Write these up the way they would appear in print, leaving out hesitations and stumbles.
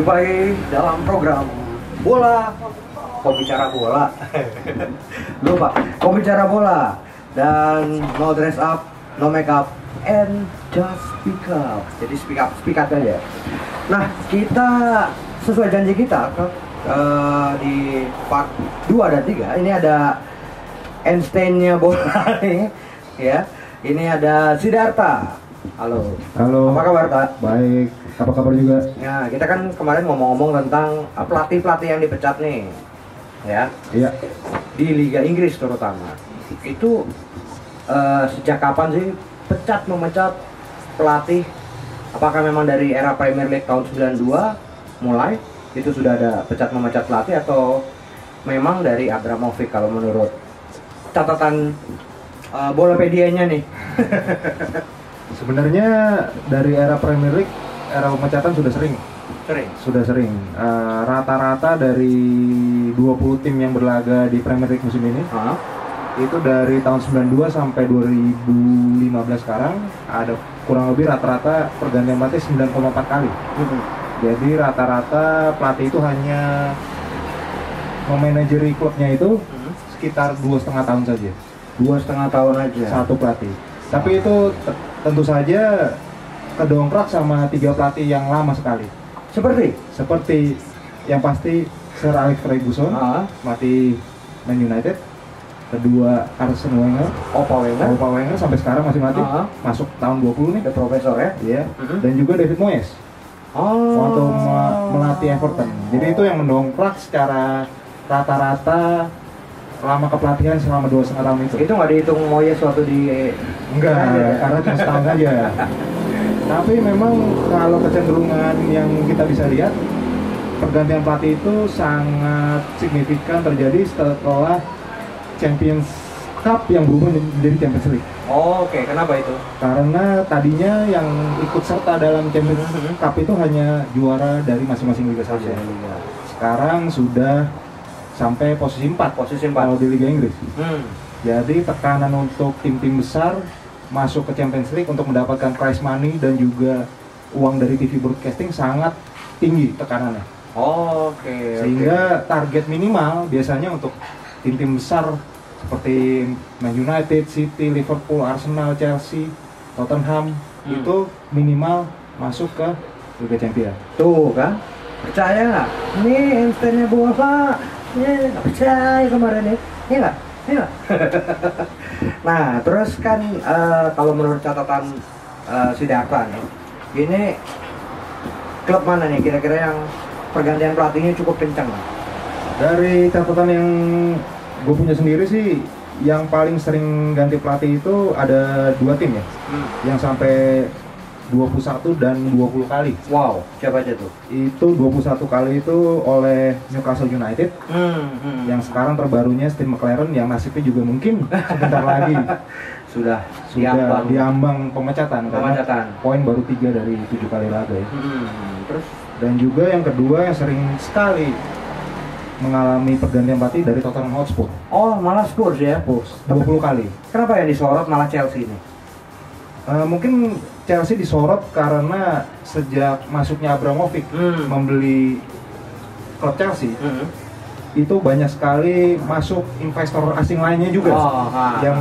Jumpai dalam program bola, pembicara bola. Lupa, pembicara bola. Dan no dress up, no make up, and just speak up. Jadi speak up aja. Nah, kita sesuai janji kita di part 2 dan 3 ini ada Einstein-nya bola nih, ya. Ini ada Siddhartha. Halo. Halo. Apa kabar, Pak? Baik. Apa kabar juga? Nah, kita kan kemarin ngomong-ngomong tentang pelatih-pelatih yang dipecat nih, ya. Iya. Di Liga Inggris terutama. Itu sejak kapan sih memecat pelatih? Apakah memang dari era Premier League tahun 92 mulai itu sudah ada memecat pelatih, atau memang dari Abramovich kalau menurut catatan Bolopedia-nya nih? Sebenarnya dari era Premier League, era pemecatan sudah sering. Rata-rata dari 20 tim yang berlaga di Premier League musim ini, itu dari tahun 92 sampai 2015 sekarang ada kurang lebih rata-rata pergantian pelatih 9,4 kali. Jadi rata-rata pelatih itu hanya memanajeri klubnya itu sekitar 2,5 tahun saja. 2,5 tahun aja. Satu pelatih. Tapi itu tentu saja kedongkrak sama 3 pelatih yang lama sekali. Seperti yang pasti Sir Alex Ferguson, pelatih Man United. Kedua Arsene Wenger, Opa Wenger sampai sekarang masih melatih, masuk tahun 20 nih, The Professor ya. Iya. Dan juga David Moyes. Waktu melatih Everton. Jadi itu yang mendongkrak secara rata-rata lama kepelatihan selama 2,5 tahun itu. Itu nggak dihitung Moyes waktu di... Enggak, karena cuma setahun aja. Tapi memang kalau kecenderungan yang kita bisa lihat, pergantian pelatih itu sangat signifikan terjadi setelah Champions Cup yang berubah menjadi Champions League. Oke, kenapa itu? Karena tadinya yang ikut serta dalam Champions Cup itu hanya juara dari masing-masing liga saja. Sekarang sudah sampai posisi 4 kalau di Liga Inggris. Jadi tekanan untuk tim-tim besar masuk ke Champions League untuk mendapatkan prize money dan juga uang dari TV broadcasting sangat tinggi tekanannya. Sehingga target minimal biasanya untuk tim-tim besar seperti Man United, City, Liverpool, Arsenal, Chelsea, Tottenham itu minimal masuk ke Liga Champions. Tuh kan, percaya nggak? Ini Einstein-nya bola, nggak percaya kemarin ya, iya nggak? Nah, terus kan kalau menurut catatan Siddhartha nih, ini klub mana nih kira-kira yang pergantian pelatihnya cukup kencang? Dari catatan yang gue punya sendiri sih, yang paling sering ganti pelatih itu ada 2 tim ya, yang sampai 21 dan 20 kali. Wow, siapa aja tuh? Itu 21 kali itu oleh Newcastle United, yang sekarang terbarunya Steve McLaren, yang nasibnya juga mungkin sebentar lagi sudah diambang pemecatan. Karena poin baru 3 dari 7 kali laga ya. Terus? Dan juga yang kedua yang sering sekali mengalami pergantian pelatih dari Tottenham Hotspur. Malah Spurs ya? Spurs, 20 kali. Kenapa yang disorot malah Chelsea ini? Mungkin Chelsea disorot karena sejak masuknya Abramovich membeli klub Chelsea, itu banyak sekali masuk investor asing lainnya juga yang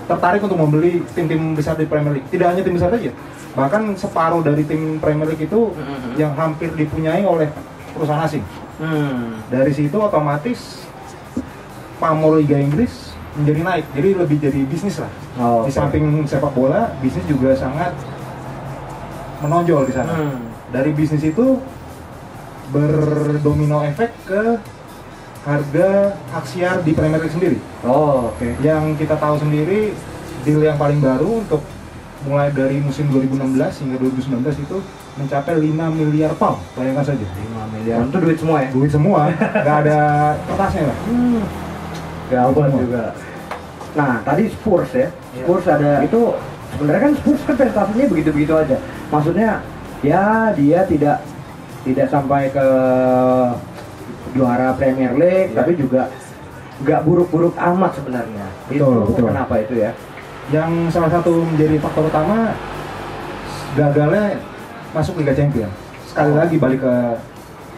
tertarik untuk membeli tim-tim besar di Premier League. Tidak hanya tim besar saja, bahkan separuh dari tim Premier League itu yang hampir dipunyai oleh perusahaan asing. Dari situ otomatis pamor Liga Inggris menjadi naik, jadi lebih jadi bisnis lah. Di samping sepak bola, bisnis juga sangat menonjol di sana. Dari bisnis itu berdomino efek ke harga hak siar di Premier League sendiri. Yang kita tahu sendiri, deal yang paling baru untuk mulai dari musim 2016 hingga 2019 itu mencapai 5 miliar pound, bayangkan saja. 5 miliar, itu duit semua ya? Duit semua, nggak ada kertasnya lah. Gawat juga. Nah, tadi Spurs ya, Spurs ada, itu sebenarnya kan Spurs kan prestasinya begitu-begitu aja. Maksudnya, ya dia tidak sampai ke juara Premier League, tapi juga nggak buruk-buruk amat sebenarnya. Betul. Kenapa itu ya? Yang salah satu menjadi faktor utama gagalnya masuk Liga Champions. sekali lagi balik ke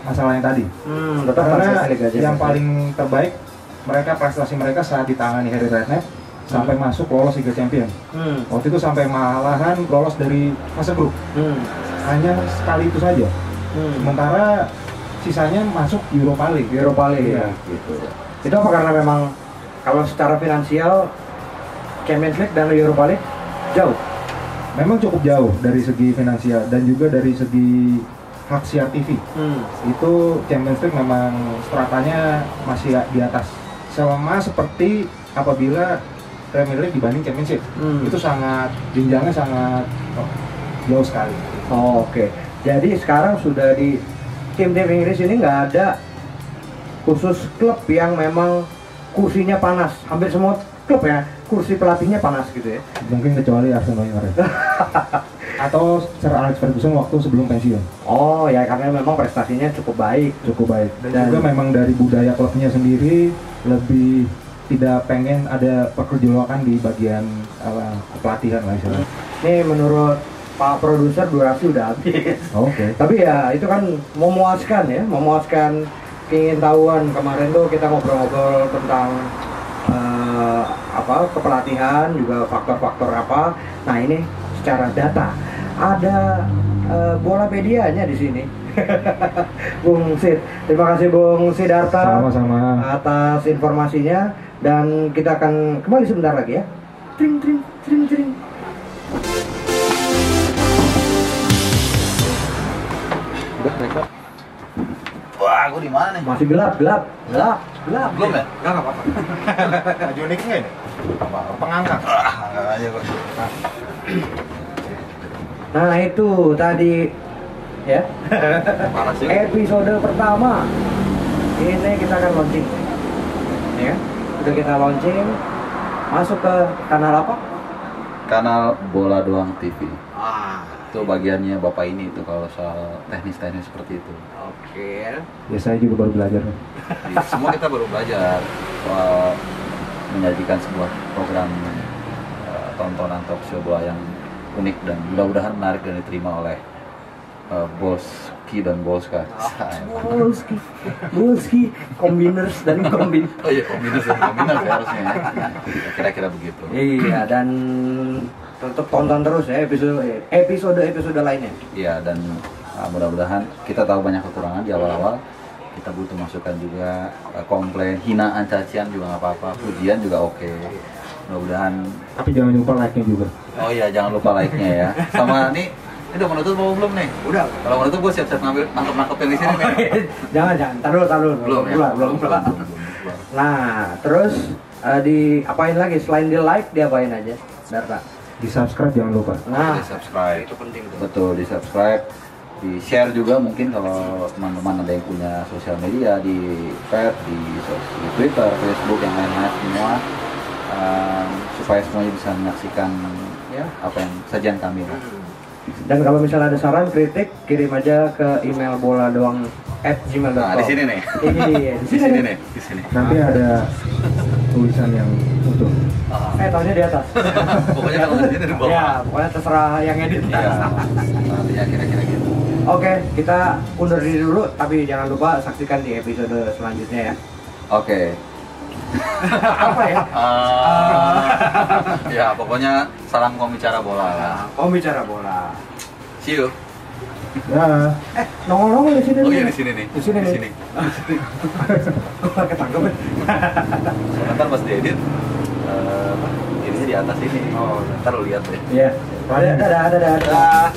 masalah yang tadi. Tetap Karena Liga yang Champions. paling terbaik prestasi mereka saat ditangani Harry Redknapp sampai masuk lolos Liga Champions. Waktu itu sampai malahan lolos dari fase grup. Hanya sekali itu saja. Sementara sisanya masuk Europa League. Europa League Iya. gitu. Itu apa karena memang kalau secara finansial Champions League dan Europa League jauh? Memang cukup jauh dari segi finansial dan juga dari segi hak siar TV. Itu Champions League memang stratanya masih di atas. Sama seperti apabila Premier League dibanding Championship. Itu sangat jenjangnya sangat jauh sekali. Oke. Jadi sekarang sudah di tim-tim Inggris ini nggak ada khusus klub yang memang kursinya panas. Hampir semua klub ya, kursi pelatihnya panas gitu ya. Mungkin kecuali Arsene Wenger atau Sir Alex Ferguson waktu sebelum pensiun. Oh ya, karena memang prestasinya cukup baik. Dan juga memang dari budaya klubnya sendiri lebih tidak pengen ada pergejolakan di bagian pelatihan lah istilahnya. Ini menurut Pak Produser durasi udah habis. Oke. Tapi ya itu kan memuaskan ya, memuaskan keingin tahuan. Kemarin tuh kita ngobrol-ngobrol tentang kepelatihan, juga faktor-faktor apa. Nah ini secara data ada Bolapedianya di sini. Bung Sid, terima kasih Bung Sidarta Sama-sama. atas informasinya, dan kita akan kembali sebentar lagi ya. Tring tring tring tring. Wah, gue di mana nih? Masih gelap. Belum ya? Nggak apa-apa. Maju Nick nggak ini? Pengangkat. Enggak aja gue. Nah itu tadi ya. Panas sih. Episode pertama. Ini kita akan launching. Ya. Udah kita launching. Masuk ke kanal apa? Kanal Bola Doang TV. Ah, Itu bagiannya Bapak ini itu kalau soal teknis-teknis seperti itu. oke. Ya saya juga baru belajar. Semua kita baru belajar soal menyajikan sebuah program tontonan talk show bola yang unik dan mudah-mudahan menarik dan diterima oleh Bolski dan Bolska. Bulski, Combiners dan Kombin. Oh iya, kombinasi ya harusnya ya. Kira-kira begitu. Iya, dan tetap tonton terus ya episode lainnya. Iya, dan mudah-mudahan kita tahu banyak kekurangan di awal-awal. Kita butuh masukan juga, komplain, hinaan, cacian juga nggak apa-apa, pujian juga oke. Mudah-mudahan. Tapi jangan lupa like-nya juga. Oh iya, jangan lupa like-nya ya. Sama nih, ini udah menutup mau belum nih? Udah. Kalau menutup gue siap-siap nangkep-nangkepin di sini nih. Jangan, taruh. Belum ya? Belum. Nah, terus diapain lagi selain di like, diapain aja? Darta. Di subscribe jangan lupa. Nah, Di subscribe. itu penting tuh. Betul, di subscribe, di share juga mungkin kalau teman-teman ada yang punya sosial media di di Twitter, Facebook, yang lain-lain semua, supaya semuanya bisa menyaksikan ya apa yang sajian kami lah. Dan kalau misalnya ada saran, kritik, kirim aja ke email boladoang@gmail.com. Nah, di sini nih. Iya, Di sini nih, di sini. Nanti ada tulisan yang utuh. Tahunya di atas. Pokoknya kalau di sini di bawah. Ya, pokoknya terserah yang edit. Iya. Nantinya kira-kira gitu. Oke, kita undur diri dulu, tapi jangan lupa saksikan di episode selanjutnya ya. Oke. Apa ya? Ya, pokoknya salam pembicara bola lah. Pembicara bola. See you. Ya. Nongol-nongol di sini. Oh iya, nih. di sini nih. Di sini Di nih. sini. Gua ketangkep. Ntar pas diedit, ininya di atas ini. Oh, ntar lu lihat deh. Iya. Dadah.